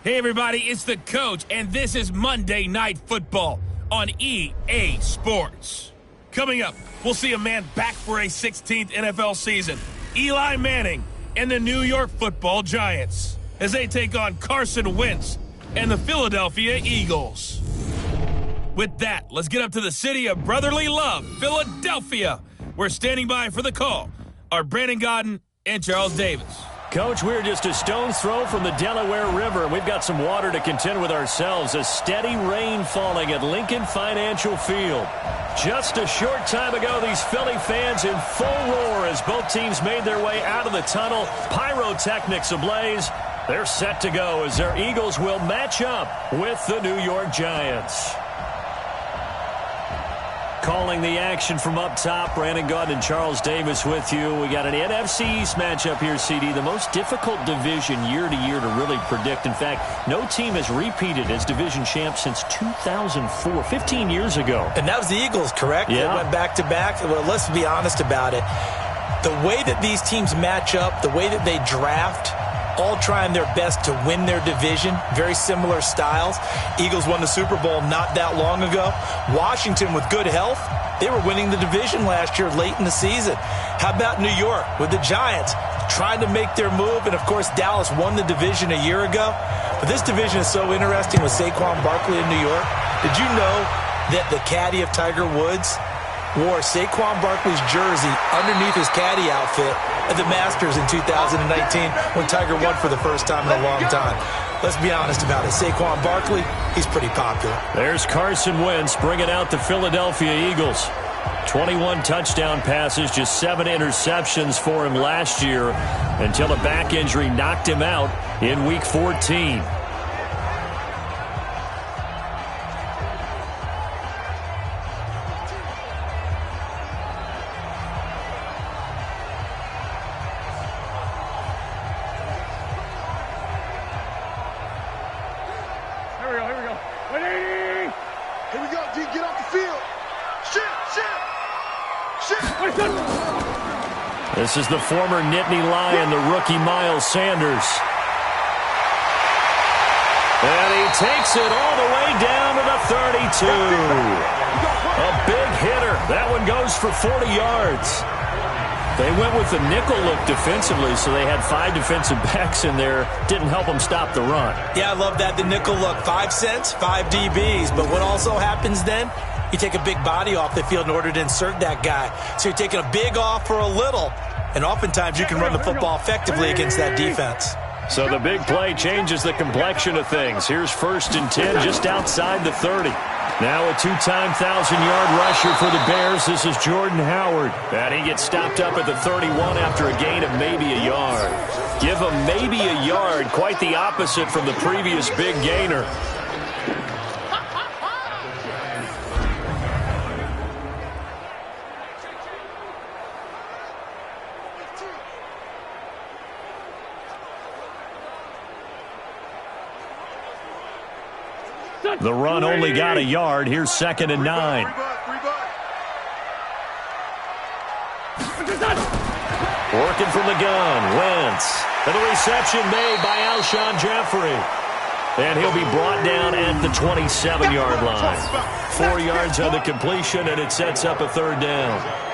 Hey everybody, it's the coach, and this is Monday Night Football on EA Sports. Coming up, we'll see a man back for a 16th NFL season, Eli Manning and the New York Football Giants, as they take on Carson Wentz and the Philadelphia Eagles. With that, let's get up to the city of brotherly love, Philadelphia. We're standing by for the call are Brandon Godden and Charles Davis. Coach, we're just a stone's throw from the Delaware River. We've got some water to contend with ourselves. A steady rain falling at Lincoln Financial Field. Just a short time ago, these Philly fans in full roar as both teams made their way out of the tunnel. Pyrotechnics ablaze. They're set to go as their Eagles will match up with the New York Giants. Calling the action from up top, Brandon Godden and Charles Davis with you. We got an NFC East matchup here, CD. The most difficult division year to year to really predict. In fact, no team has repeated as division champ since 2004, 15 years ago. And that was the Eagles, correct? Yeah. They went back-to-back. Well, let's be honest about it. The way that these teams match up, the way that they draft, all trying their best to win their division, very similar styles. Eagles won the Super Bowl not that long ago. Washington, with good health, they were winning the division last year late in the season. How about New York with the Giants trying to make their move? And, of course, Dallas won the division a year ago. But this division is so interesting with Saquon Barkley in New York. Did you know that the caddy of Tiger Woods wore Saquon Barkley's jersey underneath his caddy outfit at the Masters in 2019 when Tiger won for the first time in a long time? Let's be honest about it. Saquon Barkley, he's pretty popular. There's Carson Wentz bringing out the Philadelphia Eagles. 21 touchdown passes, just 7 interceptions for him last year until a back injury knocked him out in Week 14. This is the former Nittany Lion, the rookie Miles Sanders. And he takes it all the way down to the 32. A big hitter. That one goes for 40 yards. They went with the nickel look defensively, so they had 5 defensive backs in there. Didn't help them stop the run. Yeah, I love that, the nickel look. 5 cents, 5 DBs. But what also happens then? You take a big body off the field in order to insert that guy. So you're taking a big off for a little. And oftentimes you can run the football effectively against that defense. So the big play changes the complexion of things. Here's 1st and 10 just outside the 30. Now a 2-time 1,000-yard rusher for the Bears. This is Jordan Howard. And he gets stopped up at the 31 after a gain of maybe a yard. Give him maybe a yard. Quite the opposite from the previous big gainer. The run only got a yard. Here's 2nd and 9. Working from the gun, Wentz. And the reception made by Alshon Jeffrey. And he'll be brought down at the 27-yard line. 4 yards on the completion, and it sets up a 3rd down.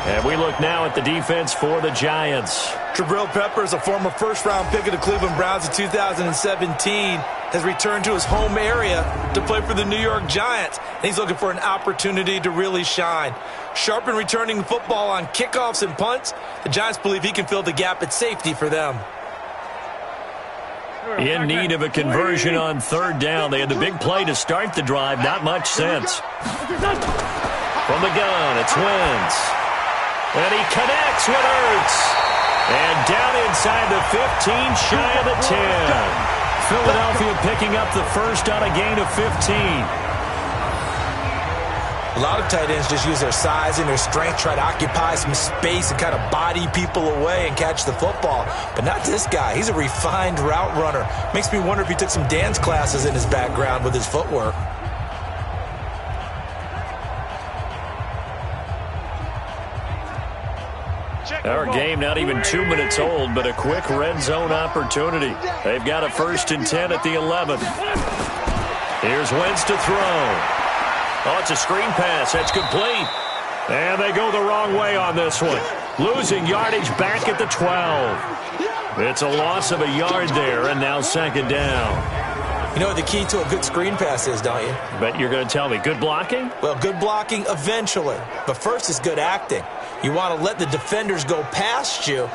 And we look now at the defense for the Giants. Jabril Peppers, a former first-round pick of the Cleveland Browns in 2017, has returned to his home area to play for the New York Giants. And he's looking for an opportunity to really shine. Sharp in returning the football on kickoffs and punts. The Giants believe he can fill the gap at safety for them. In need of a conversion on 3rd down. They had the big play to start the drive. Not much sense. From the gun, it's Wentz. And he connects with Ertz. And down inside the 15, shy of the 10. Philadelphia picking up the first on a gain of 15. A lot of tight ends just use their size and their strength, try to occupy some space and kind of body people away and catch the football. But not this guy. He's a refined route runner. Makes me wonder if he took some dance classes in his background with his footwork. Our game not even 2 minutes old, but a quick red zone opportunity. They've got a 1st and 10 at the 11. Here's Wentz to throw. Oh, it's a screen pass. That's complete. And they go the wrong way on this one. Losing yardage back at the 12. It's a loss of a yard there, and now 2nd down. You know what the key to a good screen pass is, don't you? But you're going to tell me, good blocking? Well, good blocking eventually. But first is good acting. You want to let the defenders go past you,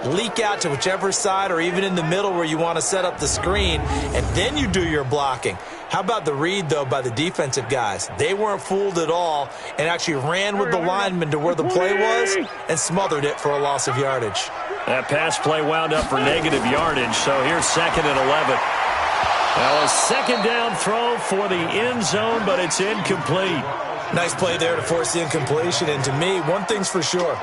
leak out to whichever side or even in the middle where you want to set up the screen, and then you do your blocking. How about the read, though, by the defensive guys? They weren't fooled at all and actually ran with the lineman to where the play was and smothered it for a loss of yardage. That pass play wound up for negative yardage, so here's 2nd and 11. Now a 2nd down throw for the end zone, but it's incomplete. Nice play there to force the incompletion, and to me, one thing's for sure.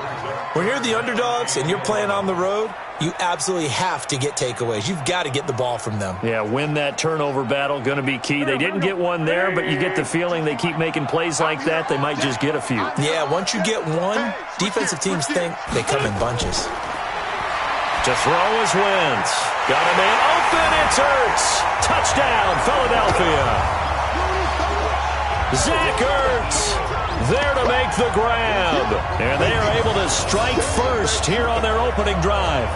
When you're the underdogs and you're playing on the road, you absolutely have to get takeaways. You've got to get the ball from them. Yeah, win that turnover battle, going to be key. They didn't get one there, but you get the feeling they keep making plays like that, they might just get a few. Yeah, once you get one, defensive teams think they come in bunches. To throw is Wentz. Got a man open, it's Ertz. Touchdown, Philadelphia. Zach Ertz there to make the grab. And they are able to strike first here on their opening drive.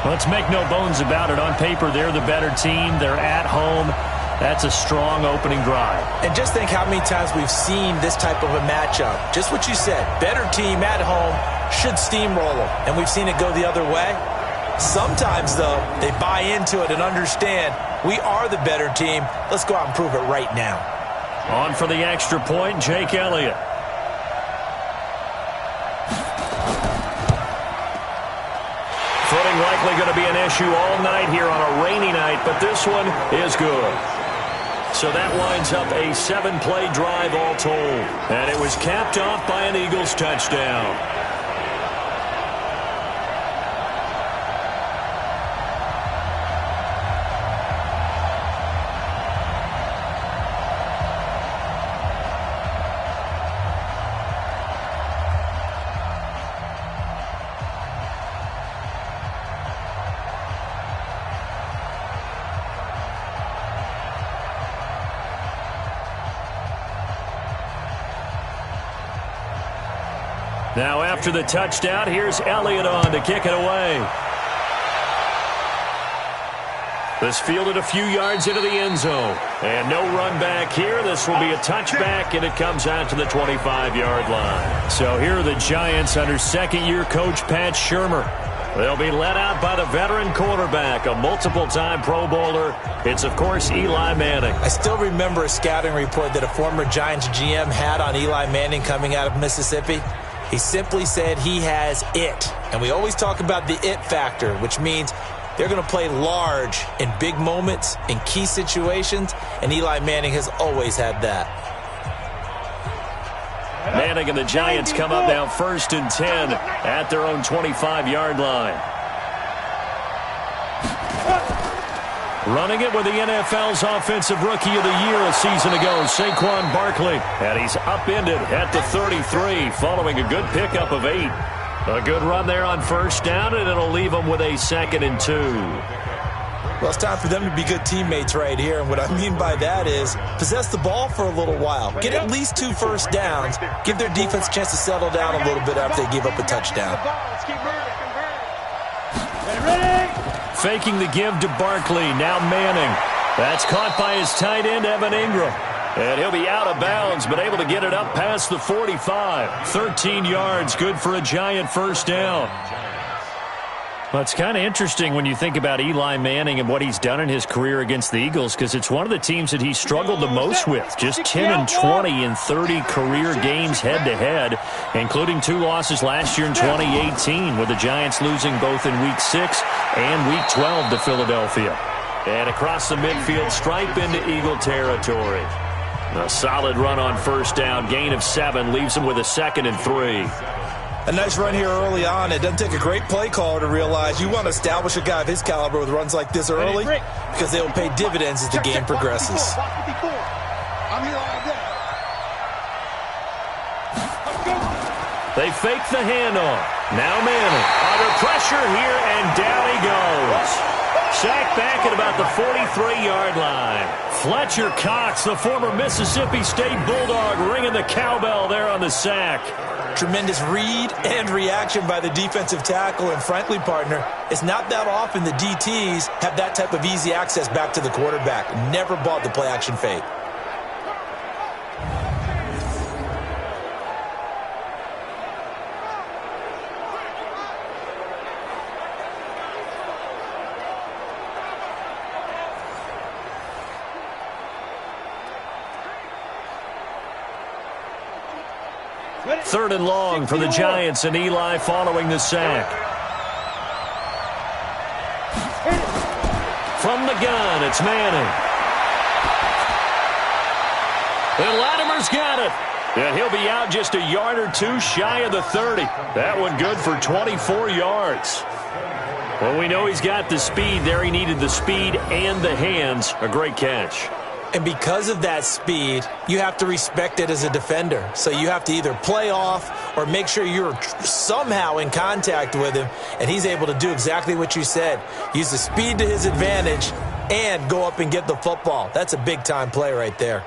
Let's make no bones about it. On paper, they're the better team. They're at home. That's a strong opening drive. And just think how many times we've seen this type of a matchup. Just what you said, better team at home should steamroll them. And we've seen it go the other way. Sometimes, though, they buy into it and understand we are the better team. Let's go out and prove it right now. On for the extra point, Jake Elliott. Footing likely going to be an issue all night here on a rainy night, but this one is good. So that winds up a 7-play drive all told. And it was capped off by an Eagles touchdown. Now after the touchdown, here's Elliott on to kick it away. This fielded a few yards into the end zone. And no run back here. This will be a touchback, and it comes out to the 25-yard line. So here are the Giants under second-year coach Pat Shurmur. They'll be led out by the veteran quarterback, a multiple-time Pro Bowler. It's, of course, Eli Manning. I still remember a scouting report that a former Giants GM had on Eli Manning coming out of Mississippi. He simply said he has it. And we always talk about the it factor, which means they're going to play large in big moments, in key situations, and Eli Manning has always had that. Manning and the Giants come up now 1st and 10 at their own 25-yard line. Running it with the NFL's Offensive Rookie of the Year a season ago, Saquon Barkley. And he's upended at the 33 following a good pickup of 8. A good run there on 1st down, and it'll leave them with a 2nd and 2. Well, it's time for them to be good teammates right here. And what I mean by that is possess the ball for a little while. Get at least 2 first downs. Give their defense a chance to settle down a little bit after they give up a touchdown. Faking the give to Barkley. Now Manning. That's caught by his tight end, Evan Ingram. And he'll be out of bounds, but able to get it up past the 45. 13 yards, good for a Giant 1st down. Well, it's kind of interesting when you think about Eli Manning and what he's done in his career against the Eagles, because it's one of the teams that he struggled the most with. Just 10-20 in 30 career games head-to-head, including 2 losses last year in 2018, with the Giants losing both in Week 6 and Week 12 to Philadelphia. And across the midfield stripe into Eagle territory. A solid run on 1st down, gain of 7, leaves him with a 2nd and 3. A nice run here early on. It doesn't take a great play caller to realize you want to establish a guy of his caliber with runs like this early because they will pay dividends as the game progresses. They fake the handoff. Now Manning under pressure here, and down he goes. Sacked back at about the 43-yard line. Fletcher Cox, the former Mississippi State Bulldog, ringing the cowbell there on the sack. Tremendous read and reaction by the defensive tackle, and frankly, partner, it's not that often the DTs have that type of easy access back to the quarterback. Never bought the play-action fake. Third and long for the Giants, and Eli following the sack. From the gun, it's Manning. And Latimer's got it. And he'll be out just a yard or two shy of the 30. That one good for 24 yards. Well, we know he's got the speed there. He needed the speed and the hands. A great catch. And because of that speed, you have to respect it as a defender. So you have to either play off or make sure you're somehow in contact with him, and he's able to do exactly what you said. Use the speed to his advantage and go up and get the football. That's a big-time play right there.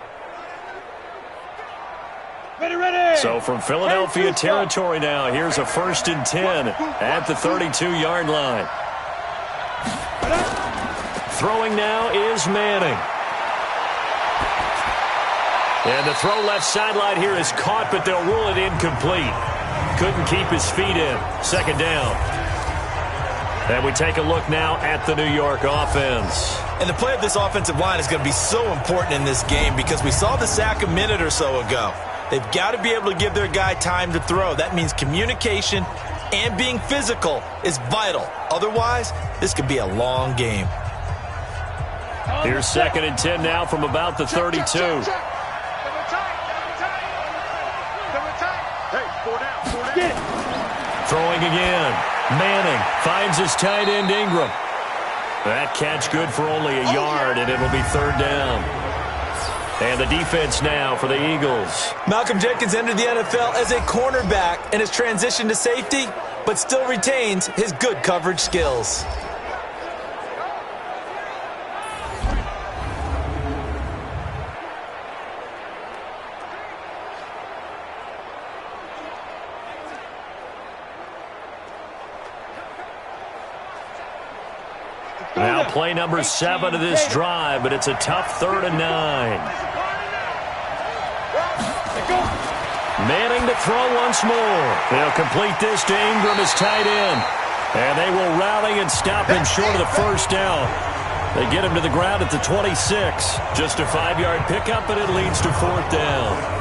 Ready. So from Philadelphia territory now, here's a 1st and 10 at the 32-yard line. Throwing now is Manning. And the throw left sideline here is caught, but they'll rule it incomplete. Couldn't keep his feet in. 2nd down. And we take a look now at the New York offense. And the play of this offensive line is going to be so important in this game because we saw the sack a minute or so ago. They've got to be able to give their guy time to throw. That means communication and being physical is vital. Otherwise, this could be a long game. Here's 2nd and 10 now from about the 32. Throwing again. Manning finds his tight end Ingram. That catch good for only a yard, and it'll be 3rd down. And the defense now for the Eagles. Malcolm Jenkins entered the NFL as a cornerback and has transitioned to safety, but still retains his good coverage skills. Now play number 7 of this drive, but it's a tough 3rd and 9. Manning to throw once more. They'll complete this to Ingram as tight end. And they will rally and stop him short of the 1st down. They get him to the ground at the 26. Just a 5-yard pickup, and it leads to 4th down.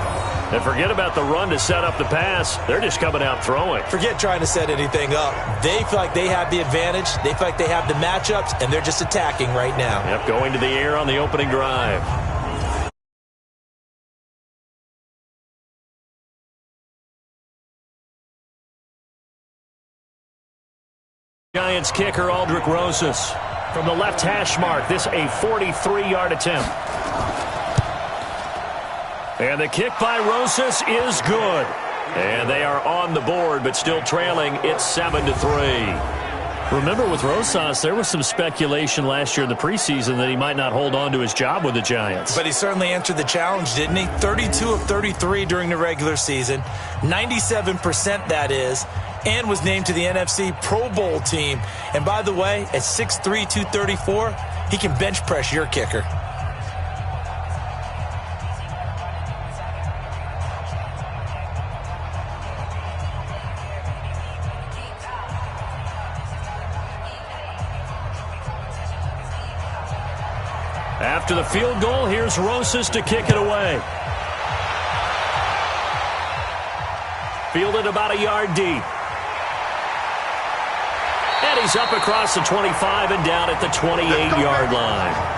And forget about the run to set up the pass. They're just coming out throwing. Forget trying to set anything up. They feel like they have the advantage. They feel like they have the matchups, and they're just attacking right now. Yep, going to the air on the opening drive. Giants kicker Aldrick Rosas from the left hash mark. This a 43-yard attempt. And the kick by Rosas is good. And they are on the board, but still trailing. It's 7-3. Remember, with Rosas, there was some speculation last year in the preseason that he might not hold on to his job with the Giants. But he certainly answered the challenge, didn't he? 32 of 33 during the regular season. 97% that is. And was named to the NFC Pro Bowl team. And by the way, at 6'3", 234, he can bench press your kicker. After the field goal, here's Rosas to kick it away. Fielded about a yard deep. And he's up across the 25 and down at the 28-yard line.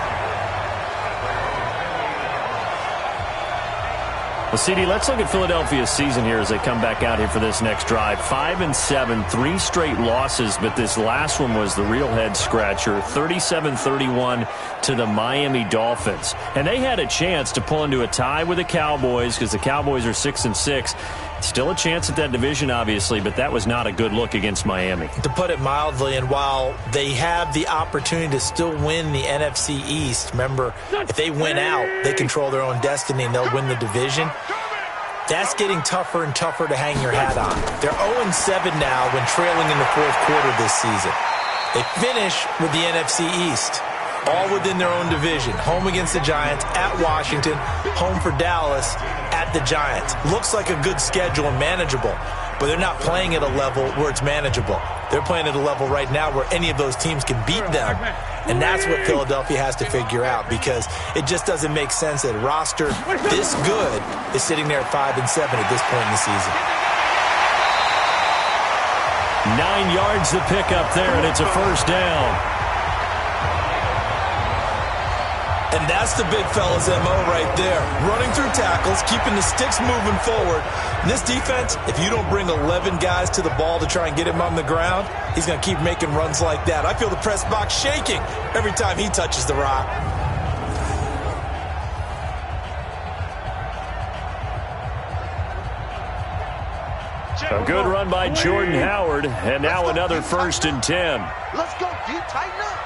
Well, CD, let's look at Philadelphia's season here as they come back out here for this next drive. 5-7, 3 straight losses, but this last one was the real head-scratcher. 37-31 to the Miami Dolphins. And they had a chance to pull into a tie with the Cowboys because the Cowboys are 6-6. Still a chance at that division, obviously, but that was not a good look against Miami. To put it mildly, and while they have the opportunity to still win the NFC East, remember, if they win out, they control their own destiny and they'll win the division. That's getting tougher and tougher to hang your hat on. They're 0-7 now when trailing in the fourth quarter this season. They finish with the NFC East, all within their own division. Home against the Giants, at Washington, home for Dallas, at the Giants. Looks like a good schedule and manageable, but they're not playing at a level where it's manageable. They're playing at a level right now where any of those teams can beat them, and that's what Philadelphia has to figure out, because it just doesn't make sense that a roster this good is sitting there at 5-7 at this point in the season. 9 yards to pick up there, and it's a first down. And that's the big fella's MO right there. Running through tackles, keeping the sticks moving forward. And this defense, if you don't bring 11 guys to the ball to try and get him on the ground, he's going to keep making runs like that. I feel the press box shaking every time he touches the rock. A good run by Jordan Howard, and now another 1st and 10. Let's go, D. Tighten up.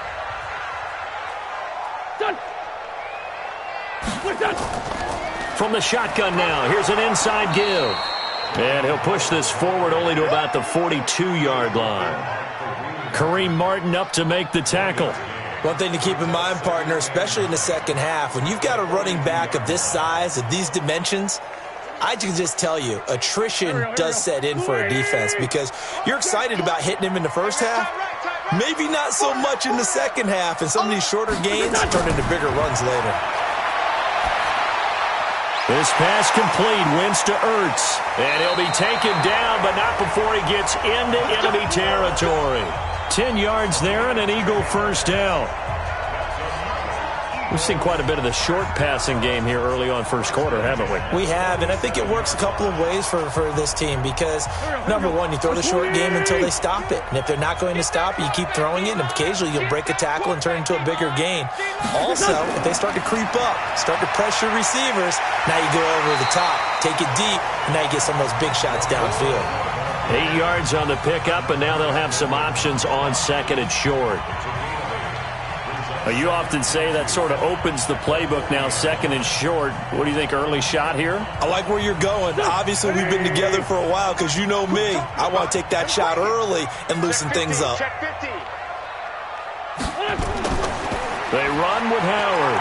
From the shotgun now, here's an inside give. And he'll push this forward only to about the 42-yard line. Kareem Martin up to make the tackle. One thing to keep in mind, partner, especially in the second half, when you've got a running back of this size, of these dimensions, I can just tell you, attrition does set in for a defense, because you're excited about hitting him in the first half, maybe not so much in the second half, and some of these shorter gains turn into bigger runs later. This pass complete, wins to Ertz, and he'll be taken down, but not before he gets into enemy territory. 10 yards there and an Eagle first down. We've seen quite a bit of the short passing game here early on first quarter, haven't we? We have, and I think it works a couple of ways for this team, because, number one, you throw the short game until they stop it. And if they're not going to stop it, you keep throwing it, and occasionally you'll break a tackle and turn it into a bigger gain. Also, if they start to creep up, start to pressure receivers, now you go over the top, take it deep, and now you get some of those big shots downfield. 8 yards on the pickup, and now they'll have some options on second and short. You often say that sort of opens the playbook now, second and short. What do you think, early shot here? I like where you're going. Obviously, we've been together for a while, because you know me. I want to take that shot early and loosen things up. They run with Howard.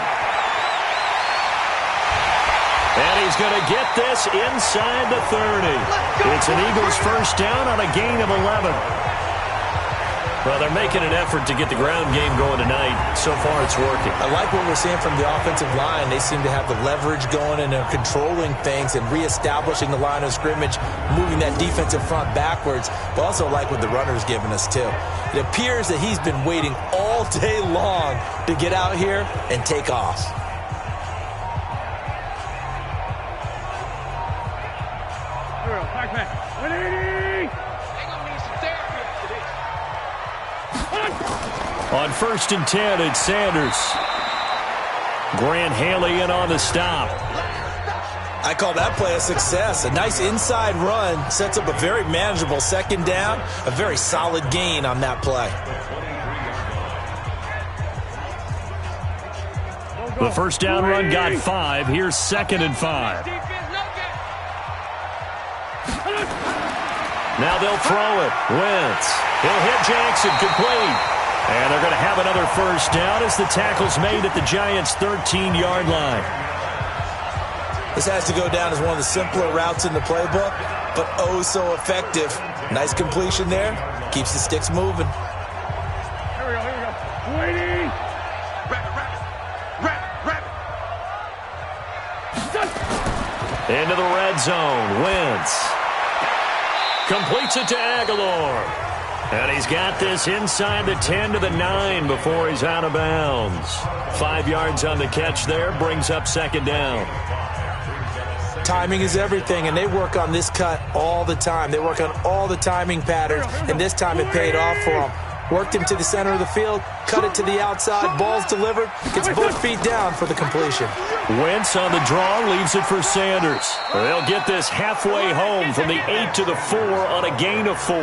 And he's going to get this inside the 30. It's an Eagles first down on a gain of 11. Well, they're making an effort to get the ground game going tonight. So far, it's working. I like what we're seeing from the offensive line. They seem to have the leverage going, and they're controlling things and reestablishing the line of scrimmage, moving that defensive front backwards. But also like what the runner's giving us, too. It appears that he's been waiting all day long to get out here and take off. On 1st and 10, it's Sanders. Grant Haley in on the stop. I call that play a success. A nice inside run sets up a very manageable second down, a very solid gain on that play. The first down run got 5. Here's 2nd and 5. Now they'll throw it. Wentz. He'll hit Jackson, complete. And they're going to have another first down as the tackle's made at the Giants' 13-yard line. This has to go down as one of the simpler routes in the playbook, but oh so effective. Nice completion there. Keeps the sticks moving. Here we go. Waiting. Wrap. Into the red zone. Wentz completes it to Aguilar. And he's got this inside the 10 to the 9 before he's out of bounds. 5 yards on the catch there, brings up second down. Timing is everything, and they work on this cut all the time. They work on all the timing patterns, and this time it paid off for them. worked him to the center of the field, cut it to the outside, ball's delivered, gets both feet down for the completion. Wentz on the draw, leaves it for Sanders. They'll get this halfway home from the 8 to the 4 on a gain of 4.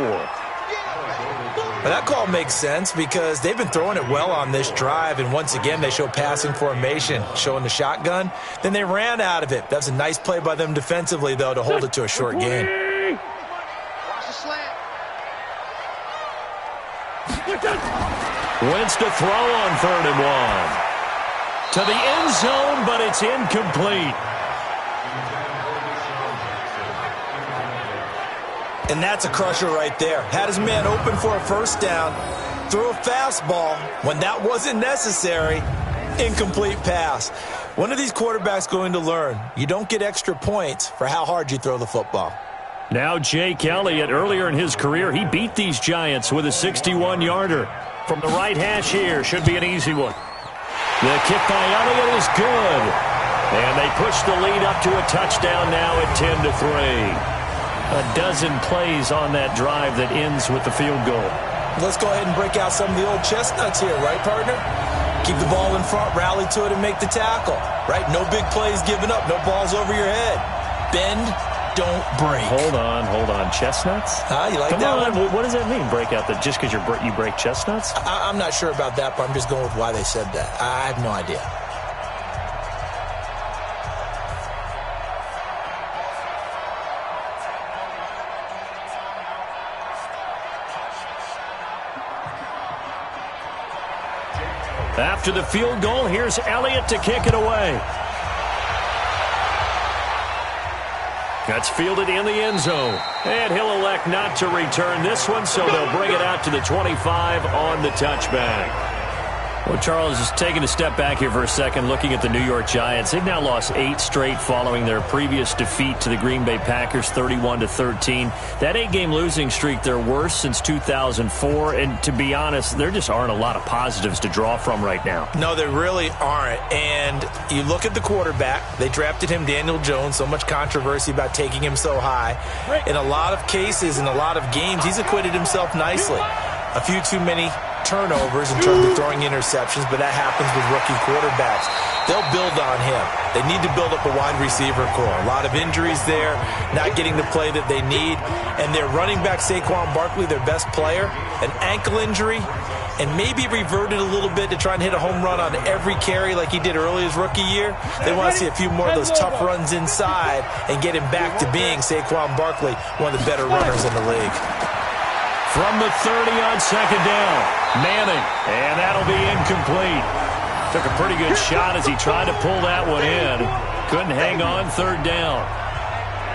Well, that call makes sense because they've been throwing it well on this drive, and once again they show passing formation, showing the shotgun. Then they ran out of it. That's a nice play by them defensively, though, to hold it to a short gain. Wentz to throw on 3rd and 1. To the end zone, but it's incomplete. And that's a crusher right there. Had his man open for a first down, threw a fastball when that wasn't necessary. Incomplete pass. When are these quarterbacks going to learn? You don't get extra points for how hard you throw the football. Now Jake Elliott, earlier in his career, he beat these Giants with a 61-yarder. From the right hash here, should be an easy one. The kick by Elliott is good. And they push the lead up to a touchdown now at 10 to 3. A dozen plays on that drive that ends with the field goal. Let's go ahead and break out some of the old chestnuts here, right, partner? Keep the ball in front, rally to it, and make the tackle, right? No big plays given up, no balls over your head. Bend, don't break. Hold on. Chestnuts? You like Come that on. one? What does that mean, break out? That just because you break chestnuts? I'm not sure about that, but I'm just going with why they said that. I have no idea. After the field goal, here's Elliott to kick it away. That's fielded in the end zone. And he'll elect not to return this one, so they'll bring it out to the 25 on the touchback. Well, Charles, is taking a step back here for a second, looking at the New York Giants. They've now lost 8 straight following their previous defeat to the Green Bay Packers, 31-13. That 8-game losing streak, their worst since 2004. And to be honest, there just aren't a lot of positives to draw from right now. No, there really aren't. And you look at the quarterback. They drafted him, Daniel Jones. So much controversy about taking him so high. In a lot of cases, in a lot of games, he's acquitted himself nicely. A few too many turnovers in terms of throwing interceptions, but that happens with rookie quarterbacks. They'll build on him. They need to build up a wide receiver core. A lot of injuries there, not getting the play that they need. And their running back, Saquon Barkley, their best player, an ankle injury, and maybe reverted a little bit to try and hit a home run on every carry like he did early his rookie year. They want to see a few more of those tough runs inside and get him back to being Saquon Barkley, one of the better runners in the league. From the 30 on second down, Manning, and that'll be incomplete. Took a pretty good shot as he tried to pull that one in. Couldn't hang on third down.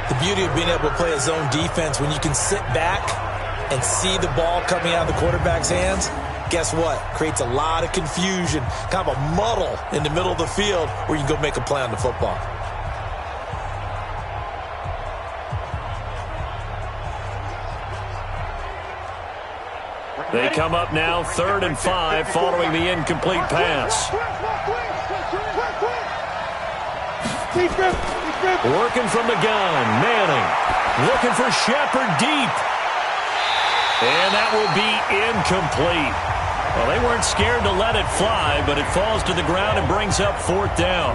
The beauty of being able to play a zone defense when you can sit back and see the ball coming out of the quarterback's hands, guess what? Creates a lot of confusion, kind of a muddle in the middle of the field where you can go make a play on the football. They come up now 3rd and 5 following the incomplete pass. Working from the gun, Manning. Looking for Shepard deep. And that will be incomplete. Well, they weren't scared to let it fly, but it falls to the ground and brings up 4th down.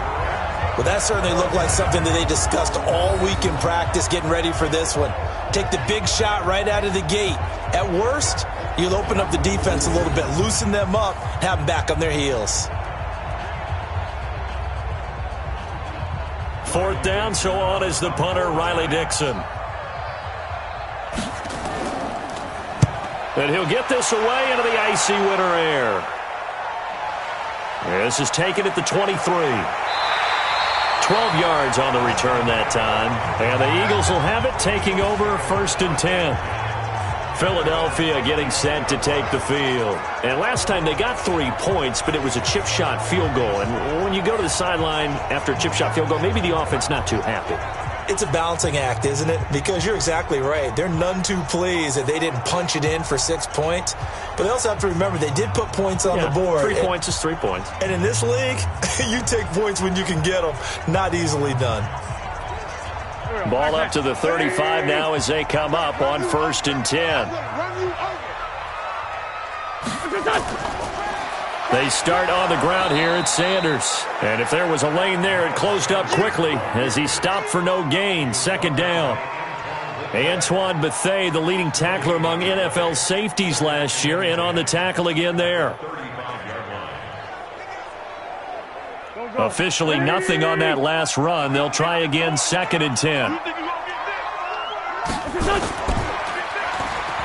Well, that certainly looked like something that they discussed all week in practice getting ready for this one. Take the big shot right out of the gate. At worst, you'll open up the defense a little bit, loosen them up, have them back on their heels. 4th down, so on is the punter, Riley Dixon. And he'll get this away into the icy winter air. This is taken at the 23. 12 yards on the return that time. And the Eagles will have it, taking over 1st and 10. Philadelphia getting set to take the field. And last time they got 3 points, but it was a chip shot field goal. And when you go to the sideline after a chip shot field goal, maybe the offense not too happy. It's a balancing act, isn't it? Because you're exactly right. They're none too pleased that they didn't punch it in for 6 points. But they also have to remember they did put points on the board. 3 points is 3 points. And in this league, you take points when you can get them. Not easily done. Ball up to the 35 now as they come up on 1st and 10. They start on the ground here at Sanders. And if there was a lane there, it closed up quickly as he stopped for no gain. Second down. Antoine Bethea, the leading tackler among NFL safeties last year, in on the tackle again there. Officially nothing on that last run. They'll try again, 2nd and 10.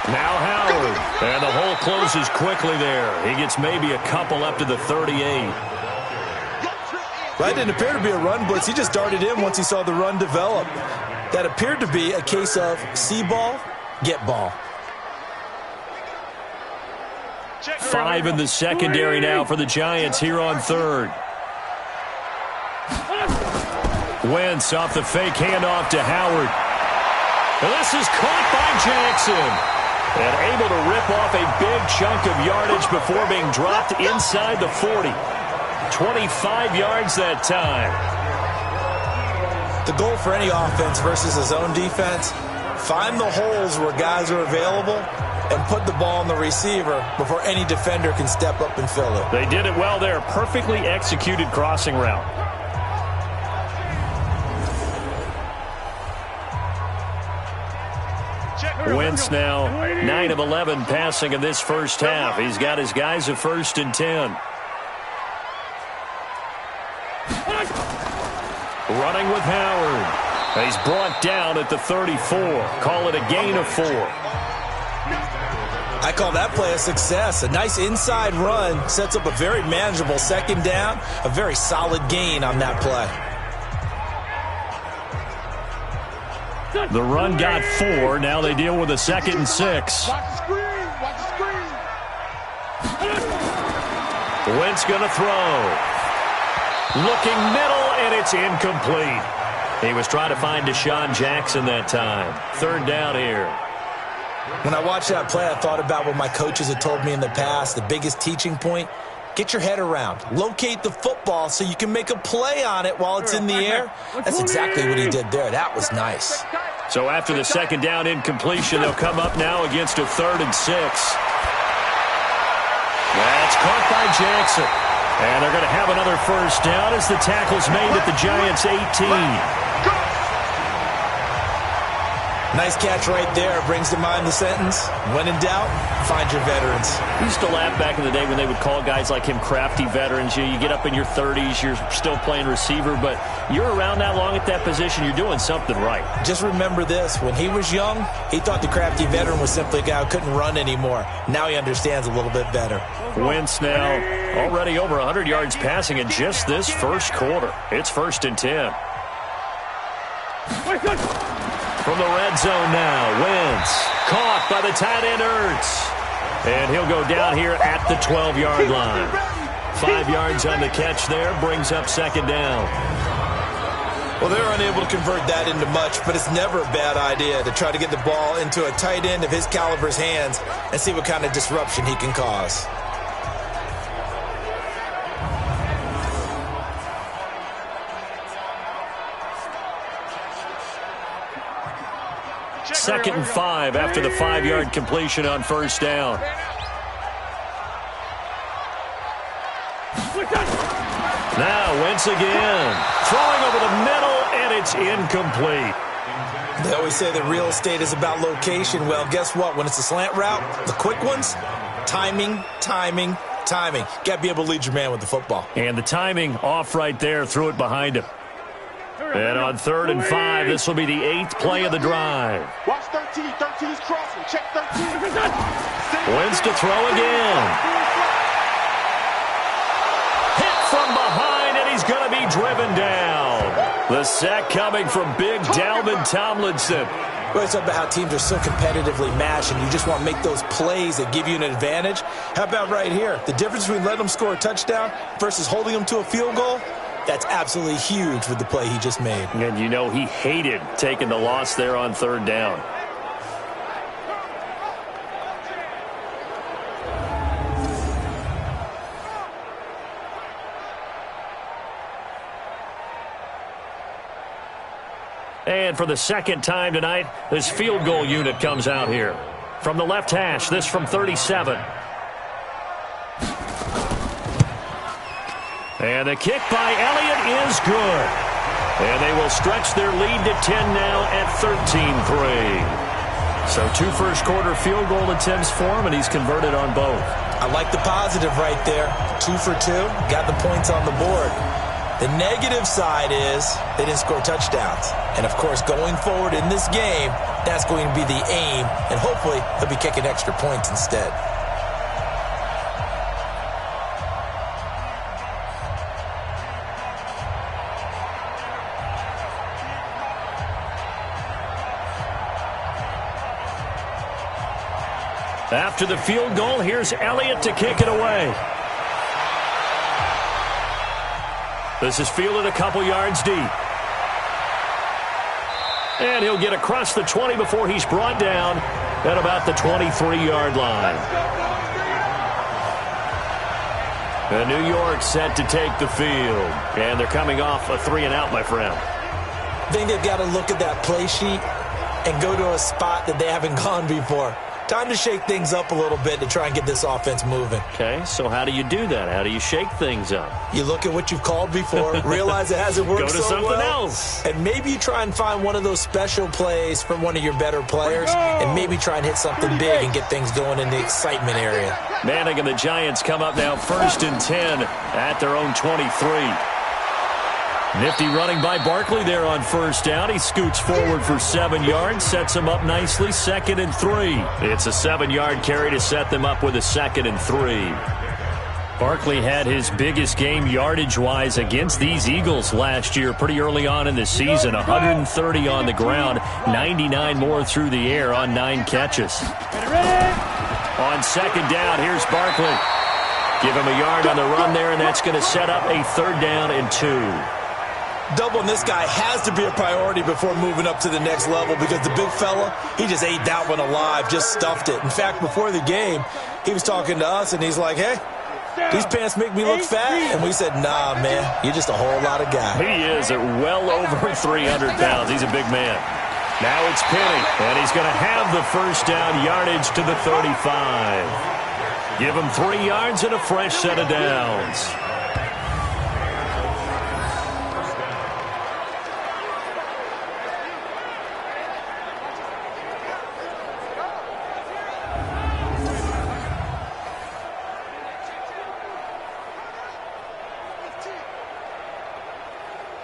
Now Howard. And the hole closes quickly there. He gets maybe a couple up to the 38. That didn't appear to be a run blitz. He just darted in once he saw the run develop. That appeared to be a case of see ball, get ball. 5 in the secondary now for the Giants here on 3rd. Wentz off the fake handoff to Howard. And this is caught by Jackson. And able to rip off a big chunk of yardage before being dropped inside the 40. 25 yards that time. The goal for any offense versus his own defense, find the holes where guys are available and put the ball on the receiver before any defender can step up and fill it. They did it well there. Perfectly executed crossing route. Wentz now 9 of 11 passing in this first half. He's got his guys a 1st and 10. Running with Howard. He's brought down at the 34. Call it a gain of 4. I call that play a success. A nice inside run sets up a very manageable 2nd down. A very solid gain on that play. The run got 4. Now they deal with a 2nd and 6. Watch the screen. Watch the screen. Wentz going to throw. Looking middle, and it's incomplete. He was trying to find Deshaun Jackson that time. 3rd down here. When I watched that play, I thought about what my coaches had told me in the past. The biggest teaching point, get your head around. Locate the football so you can make a play on it while it's in the air. That's exactly what he did there. That was nice. So after the 2nd down incompletion, they'll come up now against a 3rd and 6. That's caught by Jackson. And they're going to have another 1st down as the tackle's made at the Giants' 18. Nice catch right there. Brings to mind the sentence, when in doubt, find your veterans. We used to laugh back in the day when they would call guys like him crafty veterans. You get up in your 30s, you're still playing receiver, but you're around that long at that position, you're doing something right. Just remember this. When he was young, he thought the crafty veteran was simply a guy who couldn't run anymore. Now he understands a little bit better. Wentz now already over 100 yards passing in just this first quarter. It's 1st and 10. From the red zone now, Wentz caught by the tight end Ertz. And he'll go down here at the 12-yard line. 5 yards on the catch there, brings up 2nd down. Well, they're unable to convert that into much, but it's never a bad idea to try to get the ball into a tight end of his caliber's hands and see what kind of disruption he can cause. Second and 5 after the 5-yard completion on 1st down. Now Wentz again. Throwing over the middle, and it's incomplete. They always say that real estate is about location. Well, guess what? When it's a slant route, the quick ones, timing, timing, timing. Got to be able to lead your man with the football. And the timing off right there. Threw it behind him. And on 3rd and 5, this will be the 8th play of the drive. Watch 13. 13's crossing. Check 13. Wentz to throw again. Hit from behind, and he's going to be driven down. The sack coming from big Dalvin Tomlinson. We always talk about how teams are so competitively matched, and you just want to make those plays that give you an advantage. How about right here? The difference between letting them score a touchdown versus holding them to a field goal? That's absolutely huge with the play he just made. And you know he hated taking the loss there on 3rd down. And for the 2nd time tonight, this field goal unit comes out here. From the left hash, this from 37. And the kick by Elliott is good. And they will stretch their lead to 10 now at 13-3. So 2 first-quarter field goal attempts for him, and he's converted on both. I like the positive right there. 2 for 2, got the points on the board. The negative side is they didn't score touchdowns. And, of course, going forward in this game, that's going to be the aim, and hopefully he'll be kicking extra points instead. After the field goal, here's Elliott to kick it away. This is fielded a couple yards deep. And he'll get across the 20 before he's brought down at about the 23-yard line. And New York set to take the field. And they're coming off a 3-and-out, my friend. I think they've got to look at that play sheet and go to a spot that they haven't gone before. Time to shake things up a little bit to try and get this offense moving. Okay, so how do you do that? How do you shake things up? You look at what you've called before, realize it hasn't worked so well. Go to something else. And maybe you try and find one of those special plays from one of your better players, and maybe try and hit something big and get things going in the excitement area. Manning and the Giants come up now 1st and 10 at their own 23. Nifty running by Barkley there on 1st down. He scoots forward for 7 yards, sets him up nicely, 2nd and 3. It's a 7-yard carry to set them up with a 2nd and 3. Barkley had his biggest game yardage-wise against these Eagles last year pretty early on in the season. 130 on the ground, 99 more through the air on 9 catches. On 2nd down, here's Barkley. Give him a yard on the run there, and that's going to set up a 3rd down and 2. Doubling this guy has to be a priority before moving up to the next level because the big fella, he just ate that one alive, just stuffed it. In fact, before the game, he was talking to us, and he's like, hey, these pants make me look fat. And we said, nah, man, you're just a whole lot of guy. He is at well over 300 pounds. He's a big man. Now it's Penny, and he's going to have the 1st down yardage to the 35. Give him 3 yards and a fresh set of downs.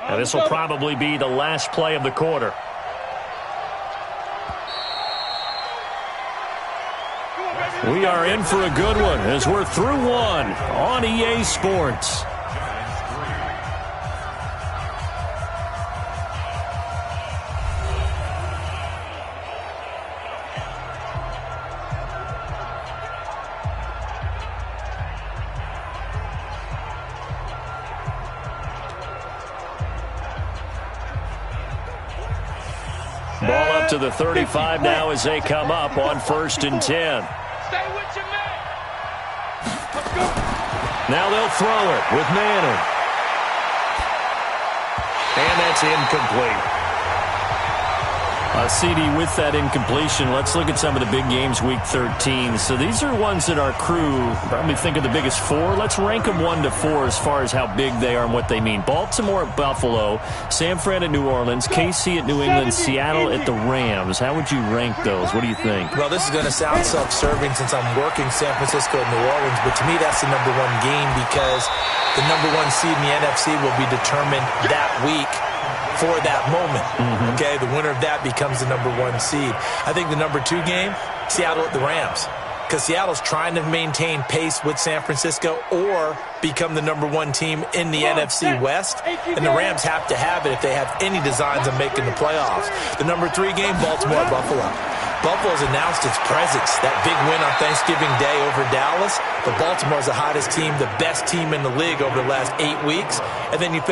And this will probably be the last play of the quarter. We are in for a good one as we're through one on EA Sports. Ball up to the 35 now as they come up on 1st and 10. Stay with your man. Let's go. Now they'll throw it with Manning. And that's incomplete. CD, with that incompletion, let's look at some of the big games Week 13. So these are ones that our crew probably think of the biggest 4. Let's rank them 1 to 4 as far as how big they are and what they mean. Baltimore at Buffalo, San Fran at New Orleans, KC at New England, Seattle at the Rams. How would you rank those? What do you think? Well, this is going to sound self-serving since I'm working San Francisco and New Orleans, but to me that's the number 1 game because the number 1 seed in the NFC will be determined that week for that moment. Okay, the winner of that becomes the number 1 seed. I think the number 2 game, Seattle at the Rams, because Seattle's trying to maintain pace with San Francisco or become the number 1 team in the NFC West, and the Rams have to have it if they have any designs on making the playoffs. The number 3 game, Baltimore at Buffalo. Buffalo's announced its presence, that big win on Thanksgiving Day over Dallas, but Baltimore's the hottest team, the best team in the league over the last 8 weeks, and then you finish